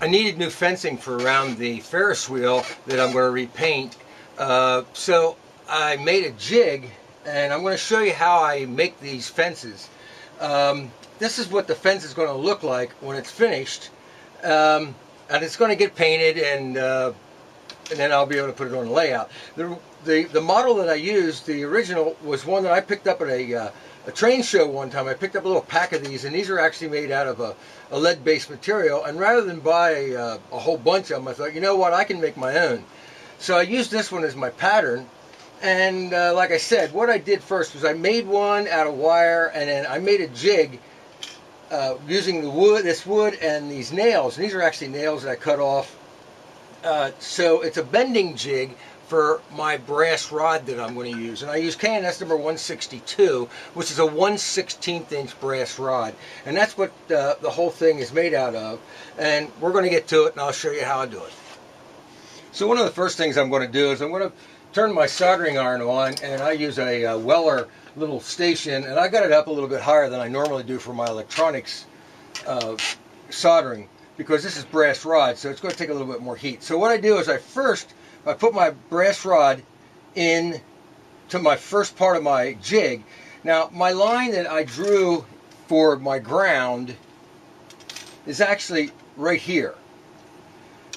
needed new fencing for around the Ferris wheel that I'm going to repaint. So I made a jig, and I'm going to show you how I make these fences. This is what the fence is going to look like when it's finished, and it's going to get painted, and then I'll be able to put it on the layout. The model that I used, the original, was one that I picked up at a train show one time. I picked up a little pack of these, and these are actually made out of a lead-based material. And rather than buy a whole bunch of them, I thought, you know what, I can make my own. So I used this one as my pattern. And like I said, what I did first was I made one out of wire, and then I made a jig using the wood, this wood, and these nails. And these are actually nails that I cut off. So it's a bending jig for my brass rod that I'm going to use. And I use K&S number 162, which is a 1/16 inch brass rod. And that's what the whole thing is made out of. And we're going to get to it, and I'll show you how I do it. So one of the first things I'm going to do is I'm going to turn my soldering iron on, and I use a Weller little station, and I got it up a little bit higher than I normally do for my electronics soldering, because this is brass rod, so it's going to take a little bit more heat. So what I do is I put my brass rod in to my first part of my jig. Now, my line that I drew for my ground is actually right here.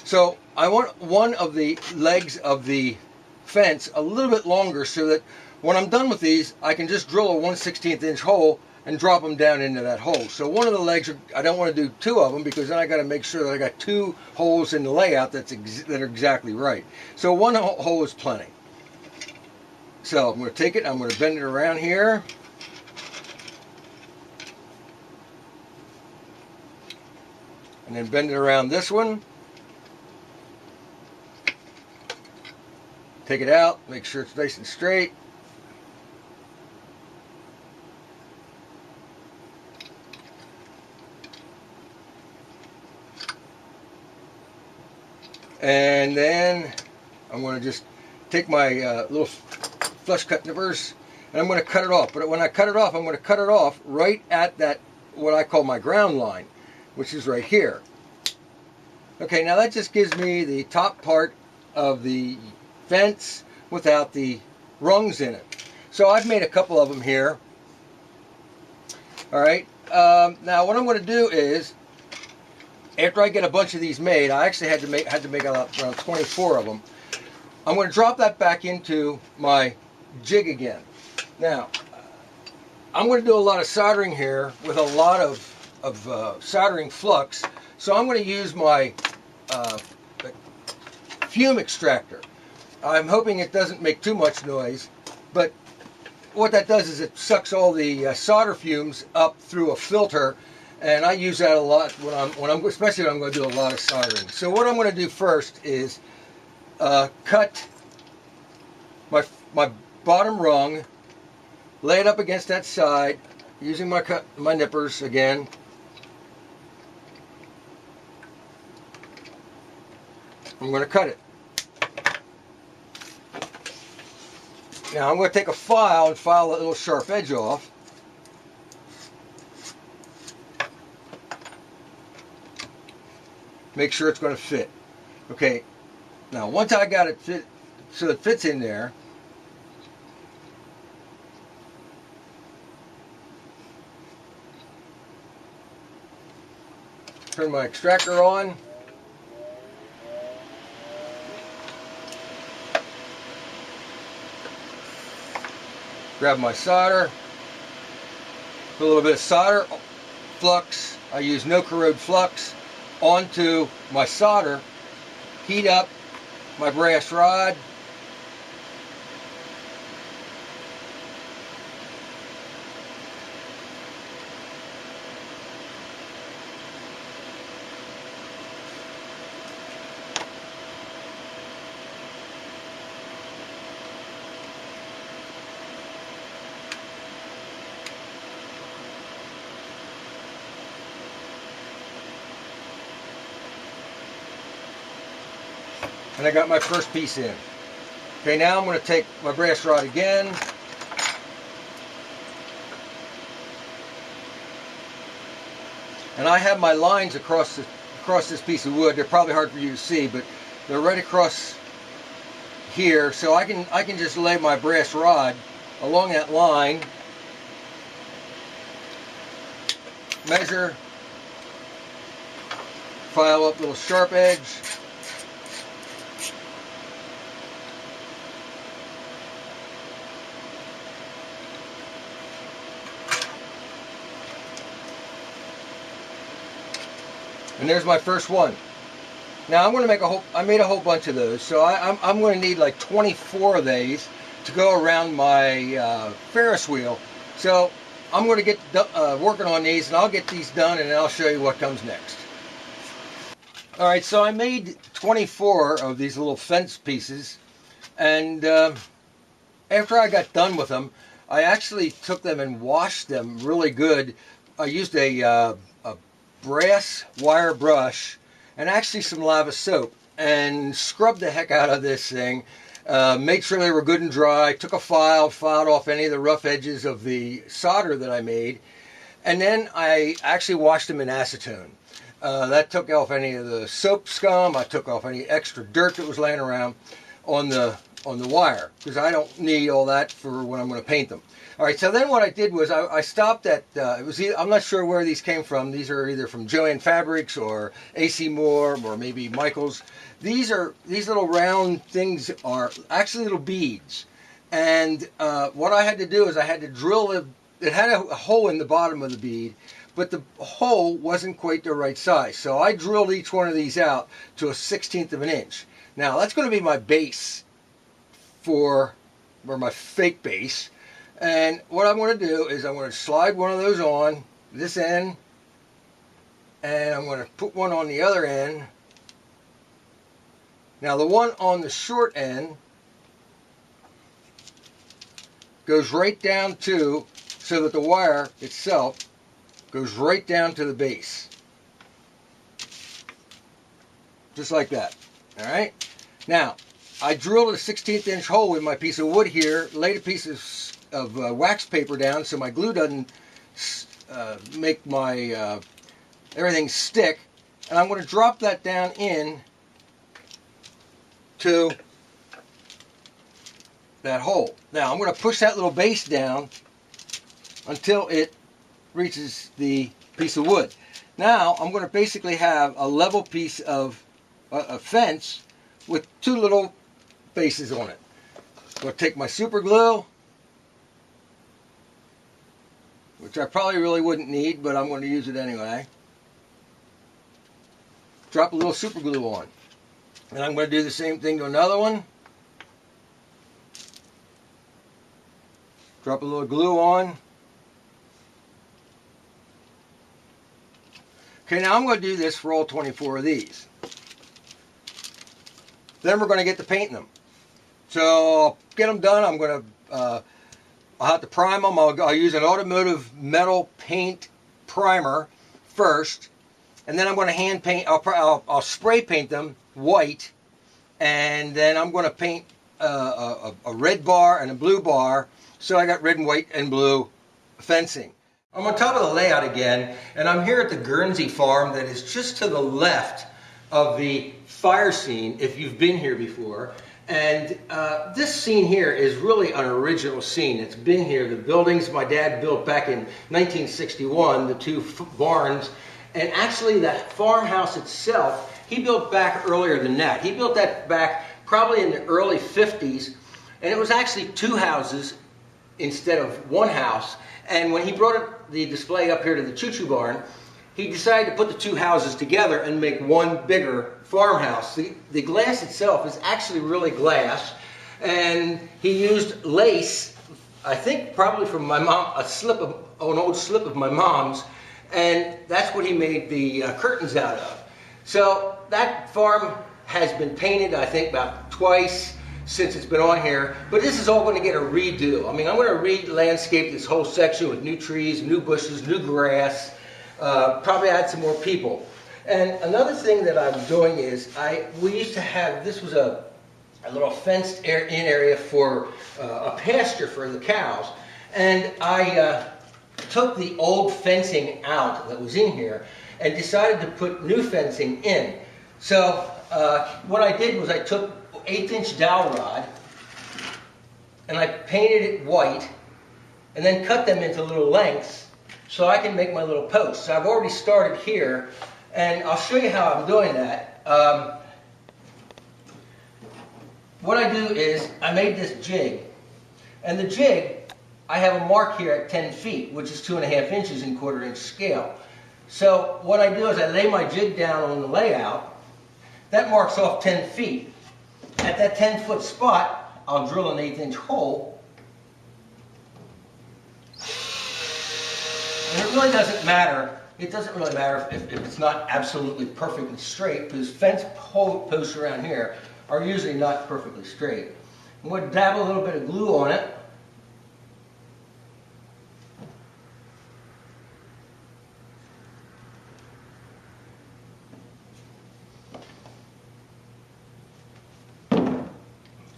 So I want one of the legs of the fence a little bit longer, so that when I'm done with these, I can just drill a 1/16 inch hole and drop them down into that hole. So one of the legs, I don't want to do two of them, because then I got to make sure that I got two holes in the layout that are exactly right. So one hole is plenty. So I'm going to take it, I'm going to bend it around here. And then bend it around this one. Take it out, make sure it's nice and straight. And then I'm going to just take my little flush cut nippers, and I'm going to cut it off. But when I cut it off, I'm going to cut it off right at that, what I call my ground line, which is right here. Okay, now that just gives me the top part of the fence without the rungs in it. So I've made a couple of them here. All right. Now what I'm going to do is, after I get a bunch of these made, I actually had to make around 24 of them. I'm going to drop that back into my jig again. Now, I'm going to do a lot of soldering here with a lot of soldering flux. So I'm going to use my fume extractor. I'm hoping it doesn't make too much noise, but what that does is it sucks all the solder fumes up through a filter. And I use that a lot especially when I'm going to do a lot of soldering. So what I'm going to do first is cut my bottom rung, lay it up against that side, using my nippers again. I'm going to cut it. Now I'm going to take a file and file that little sharp edge off. Make sure it's going to fit. Okay, now once I got it fit so it fits in there, turn my extractor on. Grab my solder, put a little bit of solder flux. I use no corrode flux onto my solder, heat up my brass rod, and I got my first piece in. Okay, now I'm going to take my brass rod again, and I have my lines across the across this piece of wood. They're probably hard for you to see, but they're right across here. So I can just lay my brass rod along that line, measure, file up little sharp edge, and there's my first one. Now I'm going to make I made a whole bunch of those, so I'm going to need like 24 of these to go around my Ferris wheel. So I'm going to get working on these, and I'll get these done, and then I'll show you what comes next. Alright, so I made 24 of these little fence pieces, and after I got done with them, I actually took them and washed them really good. I used a brass wire brush and actually some lava soap and scrubbed the heck out of this thing. Made sure they were good and dry, took a filed off any of the rough edges of the solder that I made, and then I actually washed them in acetone. That took off any of the soap scum. I took off any extra dirt that was laying around on the wire, because I don't need all that for when I'm going to paint them. Alright, so then what I did was I stopped at, I'm not sure where these came from. These are either from Joann Fabrics or AC Moore or maybe Michael's. These little round things are actually little beads. And what I had to do is I had to drill it had a hole in the bottom of the bead, but the hole wasn't quite the right size. So I drilled each one of these out to a 1/16 of an inch. Now that's going to be my base or my fake base. And what I'm going to do is I'm going to slide one of those on this end, and I'm going to put one on the other end. Now the one on the short end goes right down to, so that the wire itself goes right down to the base. Just like that. Alright? Now, I drilled a 1/16 inch hole with my piece of wood here, laid a piece of wax paper down so my glue doesn't make my everything stick, and I'm going to drop that down in to that hole. Now I'm going to push that little base down until it reaches the piece of wood. Now I'm going to basically have a level piece of a fence with two little bases on it. I'm going to take my super glue, which I probably really wouldn't need, but I'm going to use it anyway. Drop a little super glue on. And I'm going to do the same thing to another one. Drop a little glue on. Okay, now I'm going to do this for all 24 of these. Then we're going to get to painting them. So I'll get them done. I'm going to I'll have to prime them. I'll use an automotive metal paint primer first, and then I'm going to hand paint. I'll spray paint them white, and then I'm going to paint a red bar and a blue bar. So I got red and white and blue fencing. I'm on top of the layout again, and I'm here at the Guernsey farm that is just to the left of the fire scene, if you've been here before. And this scene here is really an original scene. It's been here. The buildings my dad built back in 1961, the two barns, and actually that farmhouse itself, he built back earlier than that. He built that back probably in the early 50s, and it was actually two houses instead of one house. And when he brought the display up here to the Choo barn, he decided to put the two houses together and make one bigger farmhouse. The glass itself is actually really glass, and he used lace, I think probably from my mom, an old slip of my mom's, and that's what he made the curtains out of. So that farm has been painted, I think, about twice since it's been on here, but this is all going to get a redo. I mean, I'm going to re-landscape this whole section with new trees, new bushes, new grass, probably add some more people. And another thing that I'm doing is, we used to have, this was a little fenced in area for a pasture for the cows, and I took the old fencing out that was in here, and decided to put new fencing in. So what I did was I took 1/8" dowel rod and I painted it white and then cut them into little lengths so I can make my little posts. So I've already started here, and I'll show you how I'm doing that. What I do is I made this jig, and the jig, I have a mark here at 10 feet, which is 2.5 inches in 1/4 inch scale. So what I do is I lay my jig down on the layout. That marks off 10 feet. At that 10-foot spot, I'll drill an 1/8" hole. And it really doesn't matter. It doesn't really matter if it's not absolutely perfectly straight, because fence posts around here are usually not perfectly straight. I'm going to dab a little bit of glue on it.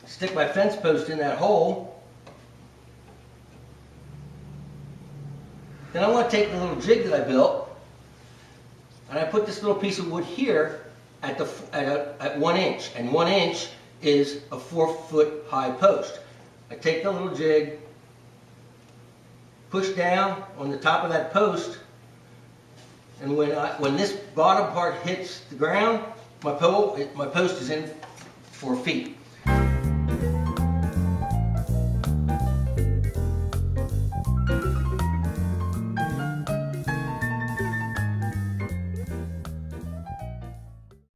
Stick my fence post in that hole. Then I want to take the little jig that I built, and I put this little piece of wood here at 1 inch, and 1 inch is a 4-foot high post. I take the little jig, push down on the top of that post, and when this bottom part hits the ground, my post is in 4 feet.